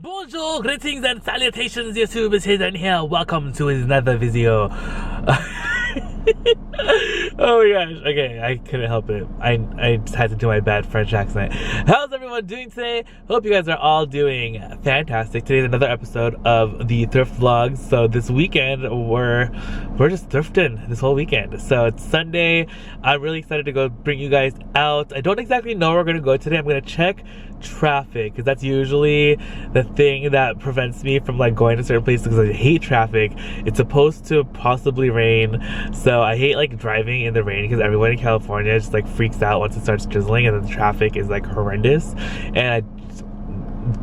Bonjour, greetings and salutations, YouTube, itsHadrian here. Welcome to another video. Oh my gosh, okay, I couldn't help it. I just had to do my bad French accent. How's everyone doing today? Hope you guys are all doing fantastic. Today's another episode of the Thrift Vlogs. So this weekend, we're just thrifting this whole weekend. So it's Sunday. I'm really excited to go bring you guys out. I don't exactly know where we're gonna go today. I'm gonna check traffic, because that's usually the thing that prevents me from like going to certain places, because I hate traffic. It's supposed to possibly rain, so I hate like driving in the rain, because everyone in California just like freaks out once it starts drizzling, and then the traffic is like horrendous, and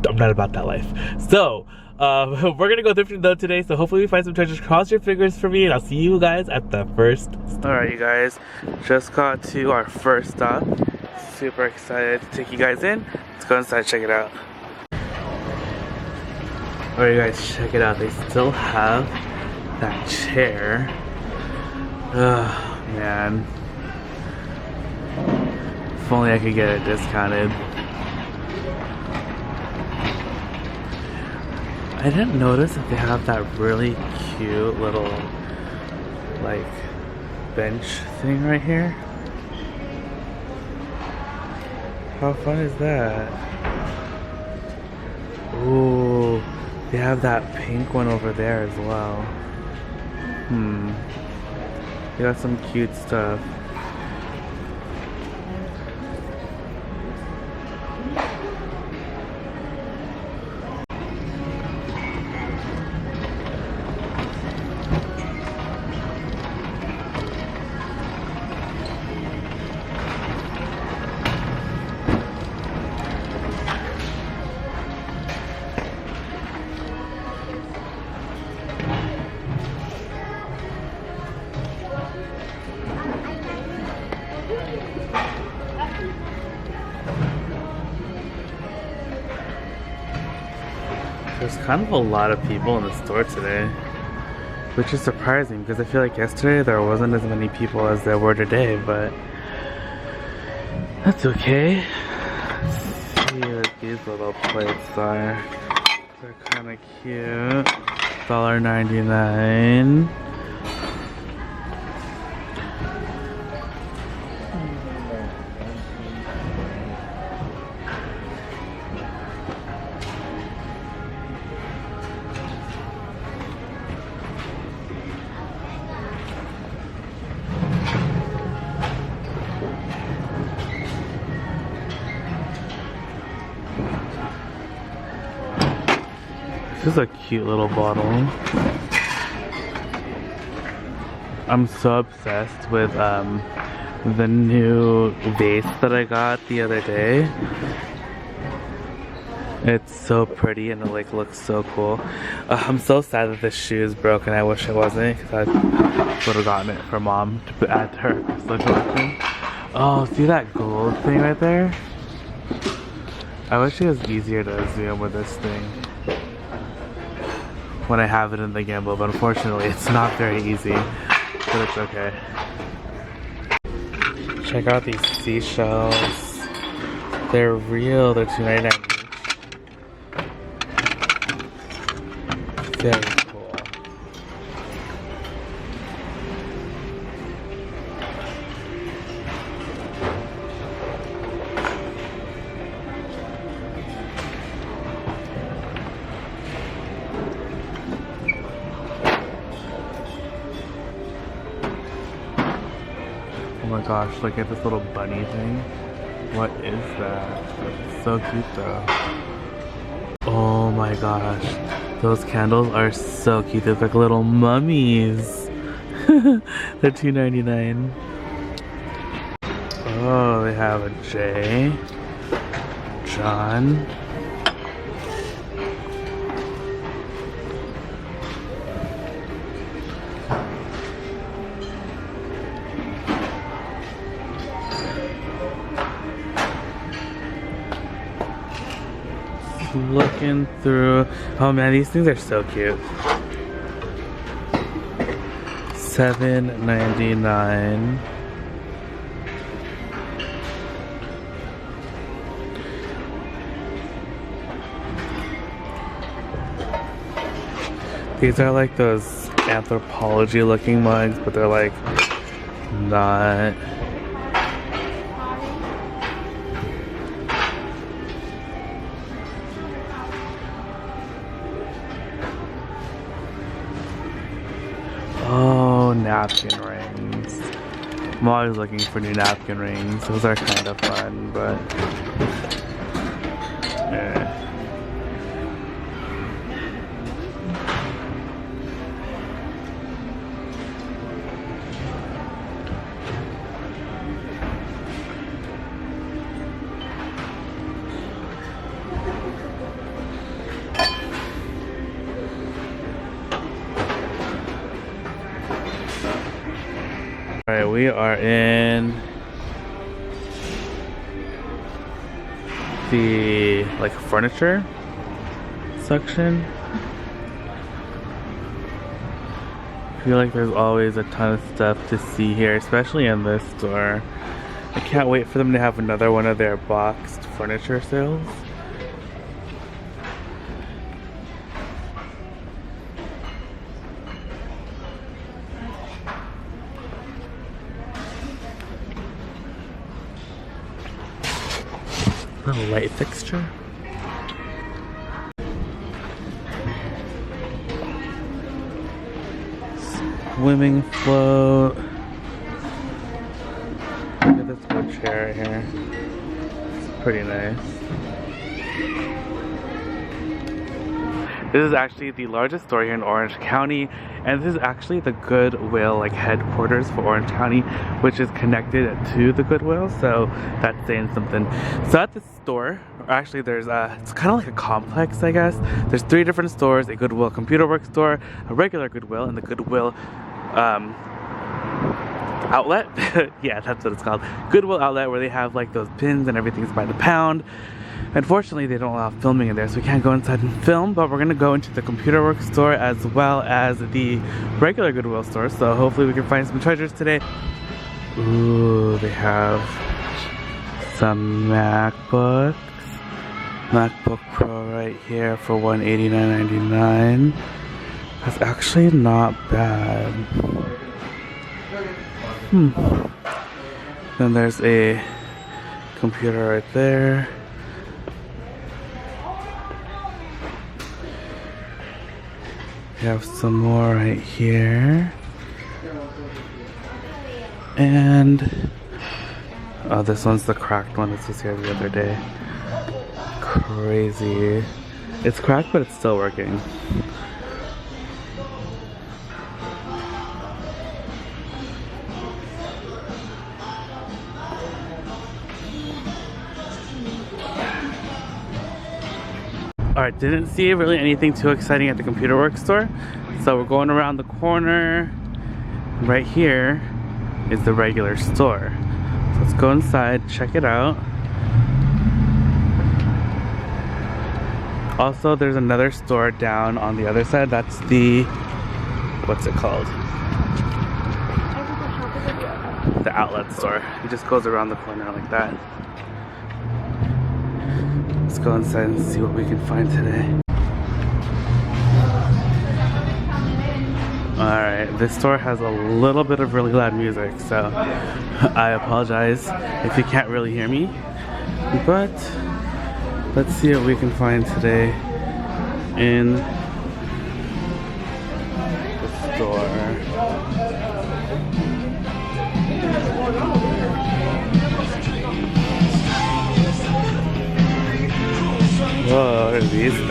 I'm not about that life. So we're gonna go thrifting though today, so hopefully we find some treasures. Cross your fingers for me, and I'll see you guys at the first stop. Alright, you guys, just got to our first stop. Super excited to take you guys in. Let's go inside, check it out. Alright, you guys, check it out. They still have that chair. Oh man, if only I could get it discounted. I didn't notice that they have that really cute little like bench thing right here. How fun is that? Ooh, they have that pink one over there as well. They got some cute stuff. There's kind of a lot of people in the store today, which is surprising because I feel like yesterday there wasn't as many people as there were today, but that's okay. Let's see what these little plates are. They're kind of cute. $1.99. This is a cute little bottle. I'm so obsessed with the new vase that I got the other day. It's so pretty and it like looks so cool. I'm so sad that this shoe is broken. I wish it wasn't, because I would have gotten it for mom to add to her Christmas collection. Oh, see that gold thing right there? I wish it was easier to zoom with this thing when I have it in the gimbal, but unfortunately it's not very easy, but it's okay. Check out these seashells. They're real, they're $2.99 each. Very cool. Oh my gosh, look at this little bunny thing. What is that? It's so cute though. Oh my gosh, those candles are so cute. They look like little mummies. They're $2.99. Oh, they have a J, John. Looking through. Oh man, these things are so cute. $7.99. These are like those anthropology looking mugs, but they're like not. Oh, napkin rings. I'm always looking for new napkin rings. Those are kind of fun, but Alright, we are in the like furniture section. I feel like there's always a ton of stuff to see here, especially in this store. I can't wait for them to have another one of their boxed furniture sales. Little light fixture. Swimming float. Look at this one chair right here. It's pretty nice. This is actually the largest store here in Orange County, and this is actually the Goodwill like headquarters for Orange County, which is connected to the Goodwill, so that's saying something. So at this store, actually there's it's kind of like a complex, I guess. There's 3 different stores: a Goodwill Computer Works store, a regular Goodwill, and the Goodwill outlet. Yeah, that's what it's called. Goodwill outlet, where they have like those pins and everything's by the pound. Unfortunately, they don't allow filming in there, so we can't go inside and film, but we're gonna go into the Computer Works store as well as the regular Goodwill store, so hopefully we can find some treasures today. Ooh, they have some MacBooks. MacBook Pro right here for $189.99. That's actually not bad. Then there's a computer right there. We have some more right here. And oh, this one's the cracked one that was here the other day. Crazy. It's cracked, but it's still working. Alright, didn't see really anything too exciting at the Computer Works store, so we're going around the corner. Right here is the regular store. So let's go inside, check it out. Also, there's another store down on the other side. That's the, what's it called? The outlet store. It just goes around the corner like that. Let's go inside and see what we can find today. Alright, this store has a little bit of really loud music, so I apologize if you can't really hear me. But let's see what we can find today in the store. Whoa, what are these things?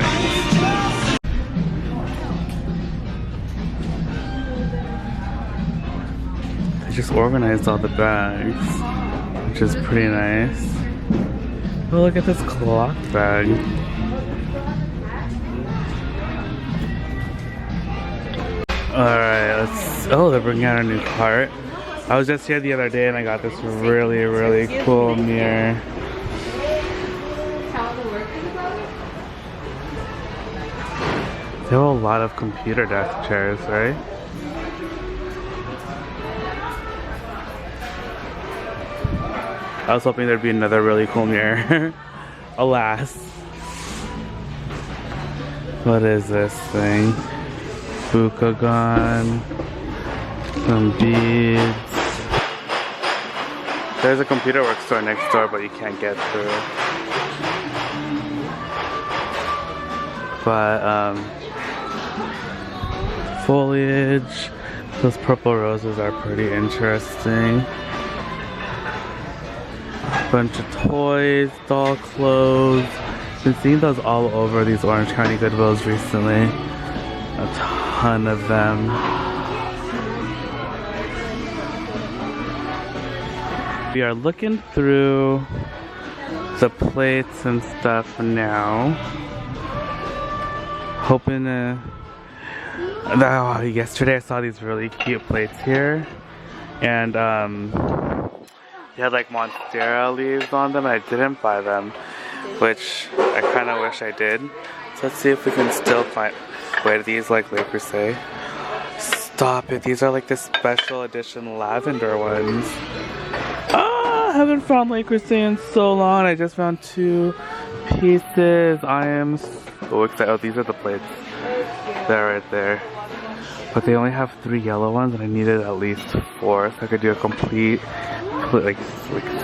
They just organized all the bags, which is pretty nice. Oh, look at this cloth bag. Alright, let's... Oh, they're bringing out a new cart. I was just here the other day and I got this really, really cool mirror. They have a lot of computer desk chairs, right? I was hoping there'd be another really cool mirror. Alas. What is this thing? Bukagon, some beads. There's a computer work store next door, but you can't get through. But foliage, those purple roses are pretty interesting. Bunch of toys, doll clothes. Been seeing those all over these Orange County Goodwills recently. A ton of them. We are looking through the plates and stuff now. Hoping to... yesterday I saw these really cute plates here. And they had like Monstera leaves on them. I didn't buy them, which I kind of wish I did. So let's see if we can still find... Wait, these like Le Creuset? Stop it, these are like the special edition lavender ones. I haven't found Le Creuset in so long. I just found 2 pieces. I am so excited. Oh, these are the plates. They're right there. But they only have 3 yellow ones and I needed at least 4 so I could do a complete like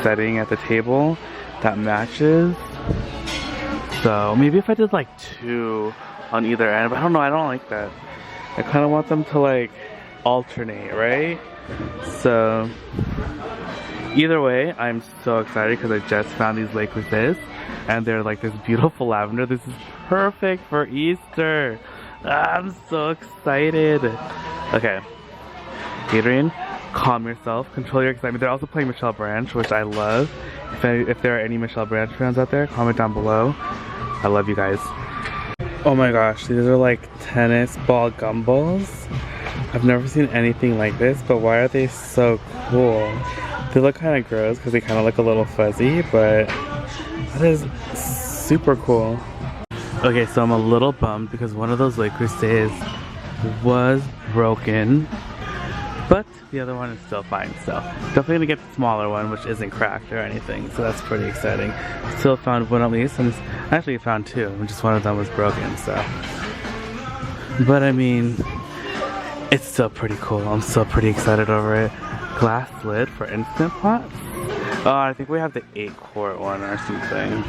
setting at the table that matches. So maybe if I did like 2 on either end, but I don't know, I don't like that. I kind of want them to like alternate, right? So either way, I'm so excited because I just found these Le Creuset and they're like this beautiful lavender. This is perfect for Easter. I'm so excited. Okay, Hadrian, calm yourself, control your excitement. They're also playing Michelle Branch, which I love. If there are any Michelle Branch fans out there, comment down below. I love you guys. Oh my gosh, these are like tennis ball gumballs. I've never seen anything like this, but why are they so cool? They look kind of gross because they kind of look a little fuzzy, but that is super cool. Okay, so I'm a little bummed because one of those Le Creuset was broken, but the other one is still fine. So definitely gonna get the smaller one, which isn't cracked or anything, so that's pretty exciting. Still found one at least, and actually found 2, and just one of them was broken, so. But I mean, it's still pretty cool. I'm still pretty excited over it. Glass lid for Instant Pots. Oh, I think we have the 8-quart one or something.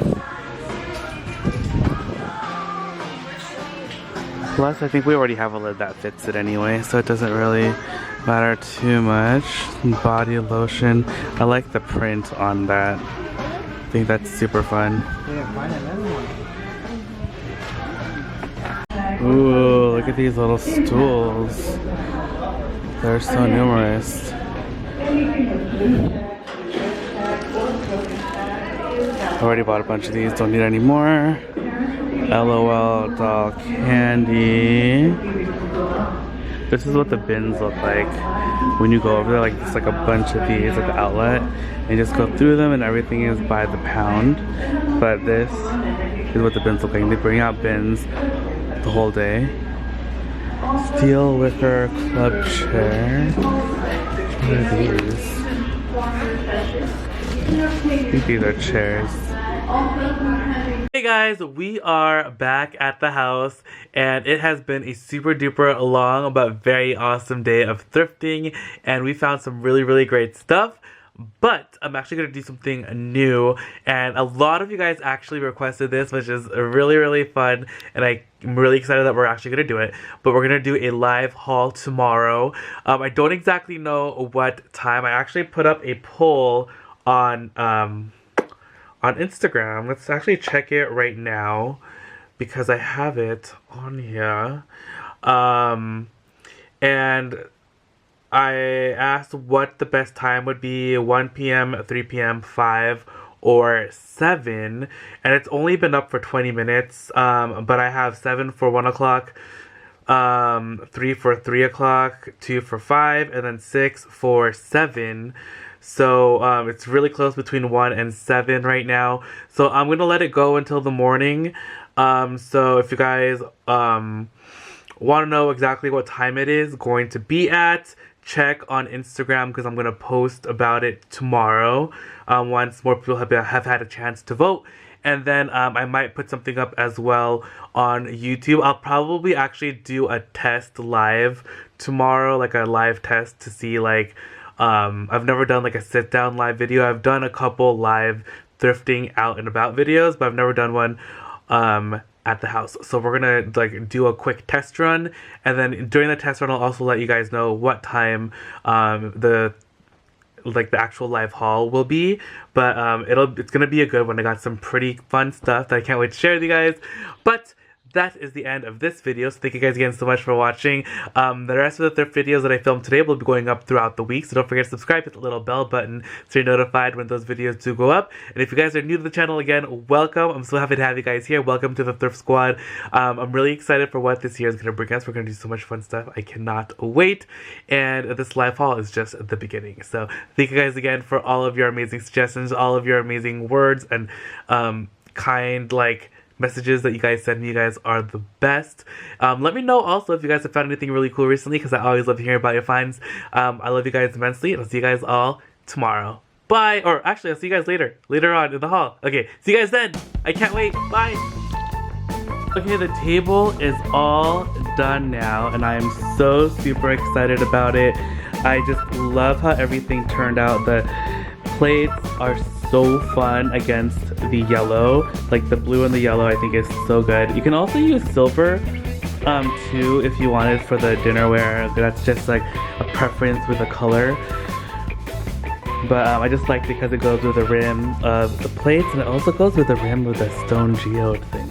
Plus, I think we already have a lid that fits it anyway, so it doesn't really matter too much. Body lotion. I like the print on that. I think that's super fun. Ooh, look at these little stools. They're so numerous. I already bought a bunch of these, don't need any more. LOL doll candy. This is what the bins look like when you go over there. Like it's like a bunch of these at the outlet, and you just go through them, and everything is by the pound. But this is what the bins look like. They bring out bins the whole day. Steel wicker club chair. What are these? I think these are chairs. Hey guys, we are back at the house and it has been a super duper long but very awesome day of thrifting, and we found some really great stuff. But I'm actually going to do something new, and a lot of you guys actually requested this, which is really fun, and I'm really excited that we're actually going to do it. But we're going to do a live haul tomorrow. I don't exactly know what time. I actually put up a poll on Instagram. Let's actually check it right now because I have it on here. And I asked what the best time would be: 1 p.m., 3 p.m., 5, or 7. And it's only been up for 20 minutes. But I have 7 for 1 o'clock, 3 for 3 o'clock, 2 for 5, and then 6 for 7. So it's really close between 1 and 7 right now. So I'm going to let it go until the morning. So if you guys want to know exactly what time it is going to be at, check on Instagram because I'm going to post about it tomorrow once more people have had a chance to vote. and then I might put something up as well on YouTube. I'll probably actually do a test live tomorrow, like a live test to see like I've never done like a sit down live video. I've done a couple live thrifting out and about videos, but I've never done one at the house. So we're gonna like do a quick test run, and then during the test run I'll also let you guys know what time the actual live haul will be, but it's gonna be a good one. I got some pretty fun stuff that I can't wait to share with you guys. But that is the end of this video, so thank you guys again so much for watching. The rest of the thrift videos that I filmed today will be going up throughout the week, so don't forget to subscribe, hit the little bell button so you're notified when those videos do go up. And if you guys are new to the channel, again, welcome. I'm so happy to have you guys here. Welcome to the Thrift Squad. I'm really excited for what this year is going to bring us. We're going to do so much fun stuff. I cannot wait. And this live haul is just the beginning. So thank you guys again for all of your amazing suggestions, all of your amazing words, and kind messages that you guys send me. You guys are the best. Let me know also if you guys have found anything really cool recently, because I always love to hear about your finds. I love you guys immensely, and I'll see you guys all tomorrow. Bye. Or actually, I'll see you guys later on in the haul. Okay, see you guys then. I can't wait. Bye. Okay, the table is all done now, and I am so super excited about it. I just love how everything turned out. The plates are so fun against the yellow. Like the blue and the yellow I think is so good. You can also use silver too if you wanted for the dinnerware. That's just like a preference with the color. But I just like it because it goes with the rim of the plates, and it also goes with the rim of the stone geode thing.